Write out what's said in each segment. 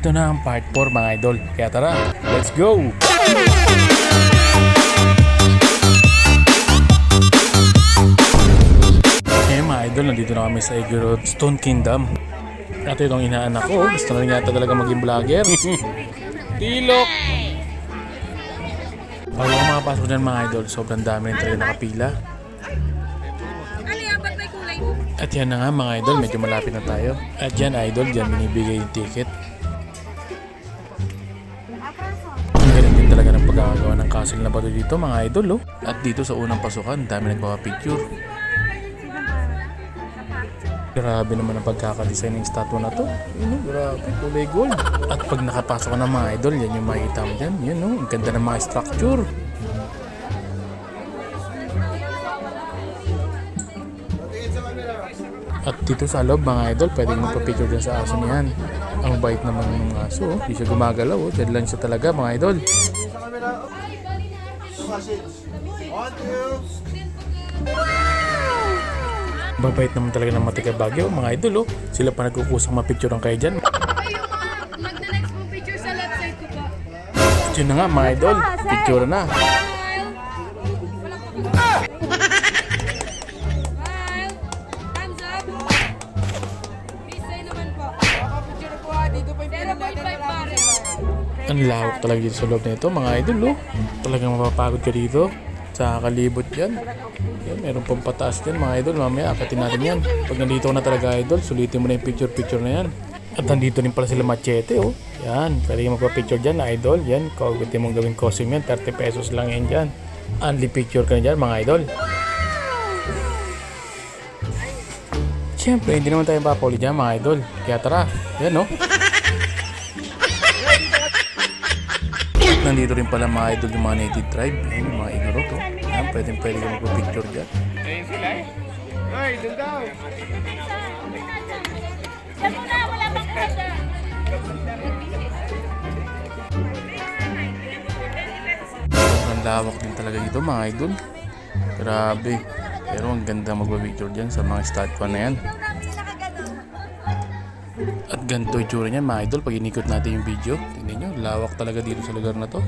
Ito na ang part 4 mga idol. Kaya tara, let's go! Okay mga idol, nandito na kami sa Igorot Stone Kingdom. At itong inaanak ko, gusto na rin yata talaga maging vlogger. Tilok! Bago ako makapasok dyan mga idol, sobrang dami rin talaga nakapila. At yan na nga mga idol, medyo malapit na tayo. At yan idol, dyan binibigay yung ticket. Ang galing din talaga ng pagkakagawa ng castle na bato dito mga idol. Oh. At dito sa unang pasukan, dami nagpapapicture. Grabe naman ang pagkakadesign ng statue na to. Grabe, kulay gold. At pag nakapasok ka ng mga idol, yan yung makikita mo dyan. Yan oh, ang ganda ng mga structure. At dito sa loob mga idol, pwedeng magpa-picture dyan sa aso niyan. Ang bait naman ng aso, hindi siya gumagalaw. Dyan lang siya talaga mga idol. Babait naman talaga ng Matika Baguio mga idol. Sila pa nagkukusang mapicturean kayo dyan. Magna-next mo picture sa left side ko pa. Yun na nga mga idol, picture na. Ang lawak talaga dito sa loob na ito mga idol. Talagang mapapagod ka dito sa kalibot yan. Yan, meron pang pataas dyan mga idol. Mamaya akatin natin yan. Pag nandito ka na talaga idol, sulitin mo na yung picture na yan. At nandito rin pala sila Machete. Yan, pwede ka magpa-picture dyan idol. Yan, kung gusto mong gawing costume yan, 30 pesos lang yan dyan. Only picture ka na dyan mga idol. Siyempre, hindi naman tayo papuli dyan mga idol. Kaya tara, yan no. Nandito rin pala mga idol yung mga native tribe. Ayun, yung mga Igorot. Yan, pwede ka magpa-picture dyan. Ayun sila eh. Ay, doon daw. Yan muna, wala pang kasi. Sobrang lawak din talaga dito mga idol. Grabe. Pero ang ganda magpa-picture dyan sa mga statue na yan. At ganito yung tsura niyan mga idol pag inikot natin yung video. Tingnan nyo, lawak talaga dito sa lugar na to.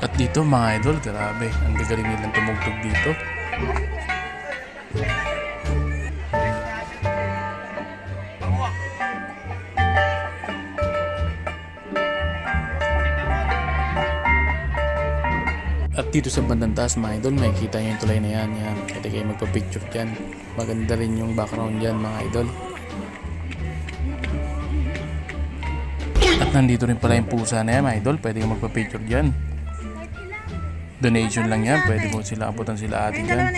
At dito mga idol, grabe, ang gagaling nilang tumugtog dito. At dito sa bandang taas mga idol, makikita nyo yung tulay na yan. Pwede kayo magpa-picture dyan. Maganda rin yung background dyan mga idol. At nandito rin pala yung pusa na yan mga idol, pwede kayo magpa-picture dyan. Donation lang yan, pwede mo sila abutan sila ate dyan.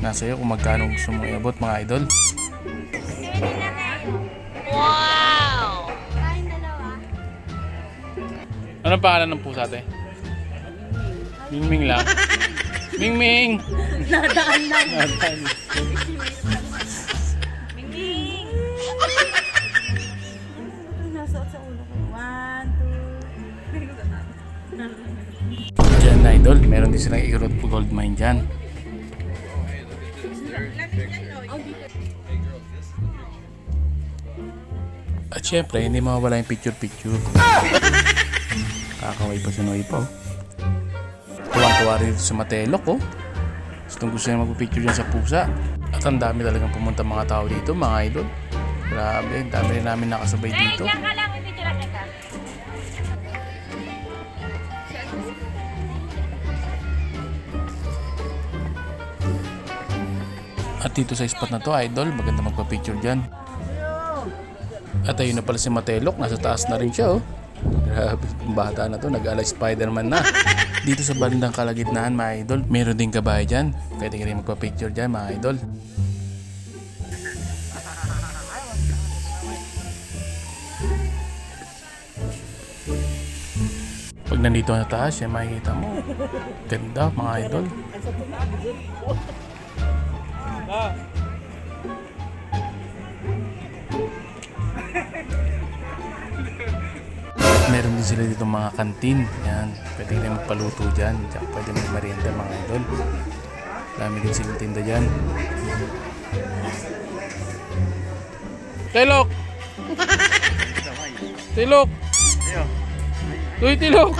Nasa iyo kung magkano gusto mo iabot mga idol. Wow! Anong pangalan ng pusa ate? Mingming lang. Mingming! Nadaan lang. Nadaan. Mingming! Nasuot sa ulo ko. 1, 2. Diyan na idol, meron din silang Igorot gold mine dyan. At syempre, hindi mawawala yung picture. Kakaway pa si Noy pa. Tuwang-tuwa rin sa Matelok gusto niya magpipicture dyan sa pusa. At ang dami talagang pumunta mga tao dito mga idol. Grabe, ang dami rin namin nakasabay dito. At dito sa spot na to idol, maganda magpa-picture dyan. At ayun na pala si Matelok, nasa taas na rin siya Grabe, yung bata na to, nag-alay Spider-Man na. Dito sa bandang kalagitnaan mga idol, meron din kabahay dyan. Pwede ka rin magpa-picture dyan mga idol. Pag nandito na taas, yan makikita mo. Ganda mga idol. din sila dito mga kantin. Yan, pwede rin magpaluto dyan. Tsaka pwede may merienda mga idol. Dami din silang tinda dyan. Tilok! Tilok! Uy, Tilok!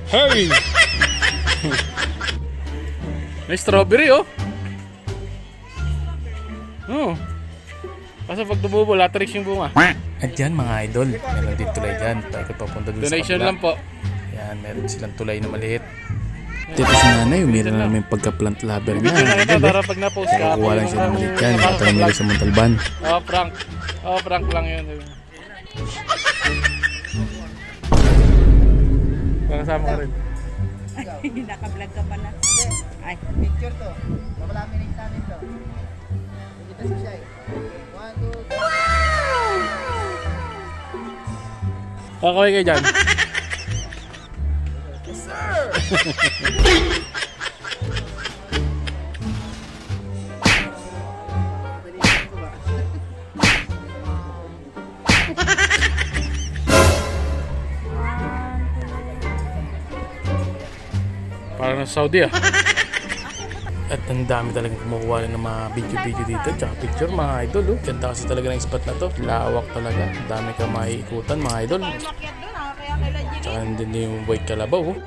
Hey! May strawberry oh! Oh. Kasi pag tumubo, latrix yung bunga. At yan mga idol, meron din tulay dyan. Tayo papunta dun Donation sa lang po. Yan, meron silang tulay na maliit. Dito si nanay, umiran na namin pagka-plant lover niya. Ito, para pag na-post ka. Kukuha lang siya ng maliit yan. Nakatanim nila sa Montalban. Oh, prank. Oh, prank lang yun. Kasama ka rin. Naka-vlog ka pa na. Ay, Picture to. Wala minute namin to. Dito si Shai. 1, 2, 3. Kakaway kayo dyan. Parang nasa Saudi ah. At ang dami talagang kumukuha ng mga video-video dito. Tsaka picture mga idol. Oh. Ganda kasi talaga ng spot na to. Lawak talaga. Ang dami ka maiikutan mga idol. Tsaka nandun din yung White Carabao. Oh.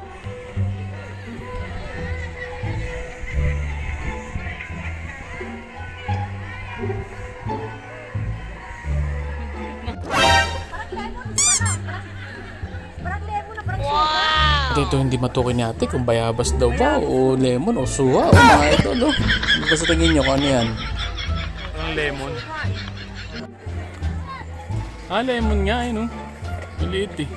Ito hindi matukoy ni ate kung bayabas daw ba o lemon o suha o mga idol. Oh. Basta tingin nyo kung ano yan. Ang lemon. Ah, lemon nga eh no. Maliit eh.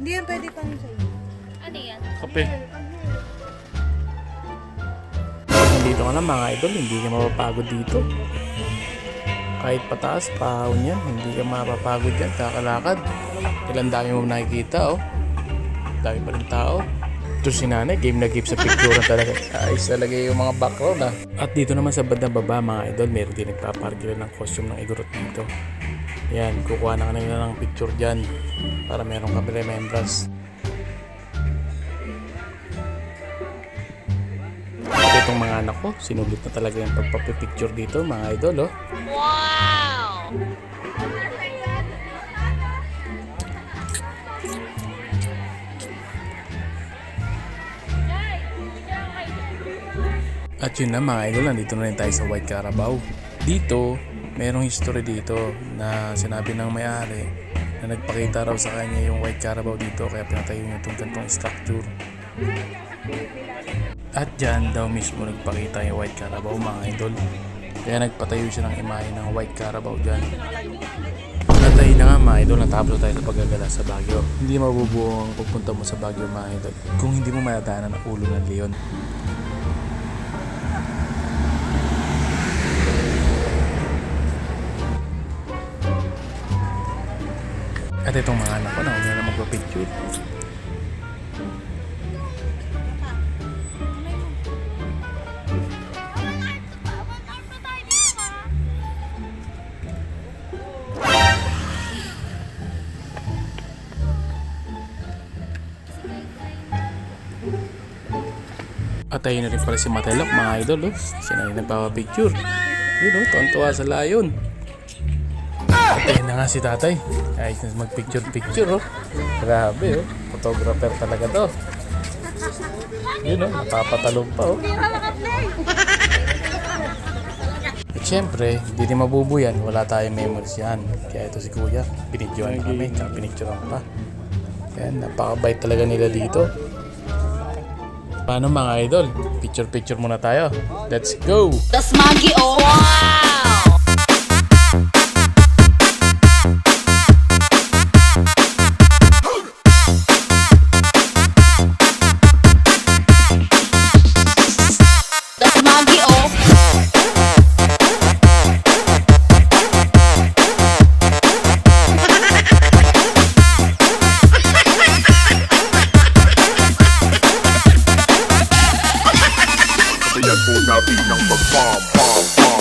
hindi yan pwede pang sa'yo. Kape. Dito ka na mga idol, hindi ka mapapagod dito. Kahit pataas, pahon yan, hindi ka mapapagod yan, kakalakad. Ilang dami mo nakikita, oh. Dami pa rin tao. Ito si nanay, game na game sa picture talaga. Ayos talaga yung mga background, ah. At dito naman sa bandang baba, mga idol, meron din nagpaparkila ng costume ng igorot dito. Yan, kukuha na kanila ng picture dyan para meron kami remembrance. At itong mga anak ko, sinulit na talaga yung pagpapipicture dito, mga idol, oh. At yun na mga idol, nandito na rin tayo sa White Carabao. Dito, merong history dito na sinabi ng may-ari na nagpakita raw sa kanya yung White Carabao dito kaya pinatayo niya itong gantong structure. At dyan daw mismo nagpakita yung White Carabao mga idol. Kaya nagpatayo siya ng imahe ng White Carabao dyan. At ayun na nga mga idol, natapos tayo sa paggagala sa Baguio. Hindi mabubuo ang pagpunta mo sa Baguio mga idol kung hindi mo madadaanan ang ulo ng leon. At itong mga anak ko na huwag na magpa-picture. At ayun na rin pala si Matelok mga idol. Oh. Siya na rin nagpapapicture. Yun o, tuwan-tuwa sa layon. At ayun na nga si tatay. Kahit na mag-picture-picture oh. Grabe oh. Photographer talaga to. Yun oh, napapatalong pa oh. At syempre, hindi rin mabubuyan. Wala tayong memories yan. Kaya ito si kuya. Binidyoan kami. Tsaka pinicturean pa. Kaya napakabait talaga nila dito. Paano mga idol? Picture-picture muna tayo. Let's go! Das Magi, oh wow! Das Magi, oh. Yan po natin ang pag-bomb, bomb, bomb.